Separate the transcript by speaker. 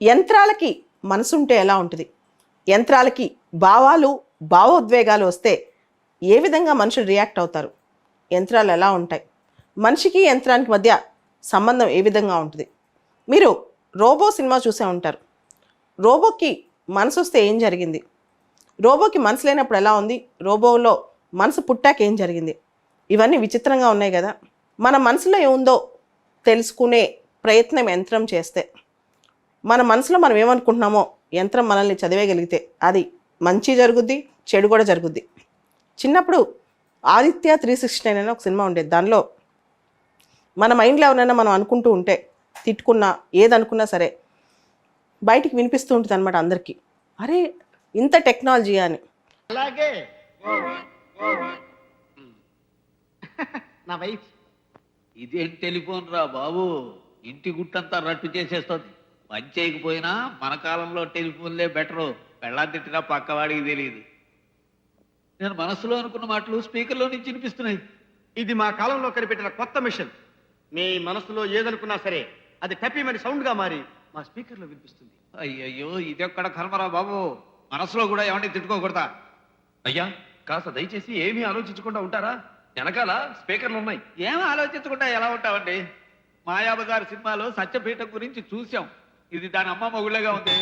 Speaker 1: యంత్రాలకి మనసుంటే ఎలా ఉంటుంది? యంత్రాలకి భావాలు, భావోద్వేగాలు వస్తే ఏ విధంగా మనుషులు రియాక్ట్ అవుతారు? యంత్రాలు ఎలా ఉంటాయి? మనిషికి యంత్రానికి మధ్య సంబంధం ఏ విధంగా ఉంటుంది? మీరు రోబో సినిమా చూసే ఉంటారు. రోబోకి మనసు వస్తే ఏం జరిగింది? రోబోకి మనసు లేనప్పుడు ఎలా ఉంది? రోబోలో మనసు పుట్టాక ఏం జరిగింది? ఇవన్నీ విచిత్రంగా ఉన్నాయి కదా. మన మనసులో ఏముందో తెలుసుకునే ప్రయత్నం యంత్రం చేస్తే, మన మనసులో మనం ఏమనుకుంటున్నామో యంత్రం మనల్ని చదివేయగలిగితే అది మంచి జరుగుద్ది, చెడు కూడా జరుగుద్ది. చిన్నప్పుడు ఆదిత్య 369 అని ఒక సినిమా ఉండేది. దానిలో మన మైండ్లో ఎవరైనా మనం అనుకుంటూ ఉంటే, తిట్టుకున్నా ఏదనుకున్నా సరే బయటికి వినిపిస్తూ ఉంటుంది అనమాట అందరికీ. అరే ఇంత టెక్నాలజీ అని.
Speaker 2: అలాగే నా వైఫ్
Speaker 3: ఇదేం టెలిఫోన్ రా బాబు, ఇంటి గుట్టంతా రట్టు చేసేస్తుంది. పని చేయకపోయినా మన కాలంలో టెలిఫోన్లే బెటరు. పెళ్ళాం తిట్టినా పక్కవాడికి తెలియదు. నేను మనసులో అనుకున్న మాటలు స్పీకర్లో నుంచి వినిపిస్తున్నాయి.
Speaker 2: ఇది మా కాలంలో కనిపెట్టిన కొత్త మిషన్. మీ మనసులో ఏదనుకున్నా సరే అది టపీమని సౌండ్ గా మారి మా స్పీకర్ లో వినిపిస్తుంది.
Speaker 3: అయ్యయ్యో, ఇదెక్కడ కర్మరా బాబు. మనసులో కూడా ఏమంటే తిట్టుకోకూడదా?
Speaker 4: అయ్యా, కాస్త దయచేసి ఏమీ ఆలోచించకుండా ఉంటారా? వెనకాల స్పీకర్లు ఉన్నాయి.
Speaker 3: ఏం ఆలోచించకుండా ఎలా ఉంటావండి? మాయాబజార్ సినిమాలో సత్యపీఠం గురించి చూసాం. ఇది దాని అమ్మ మొగుళ్ళగా ఉంది.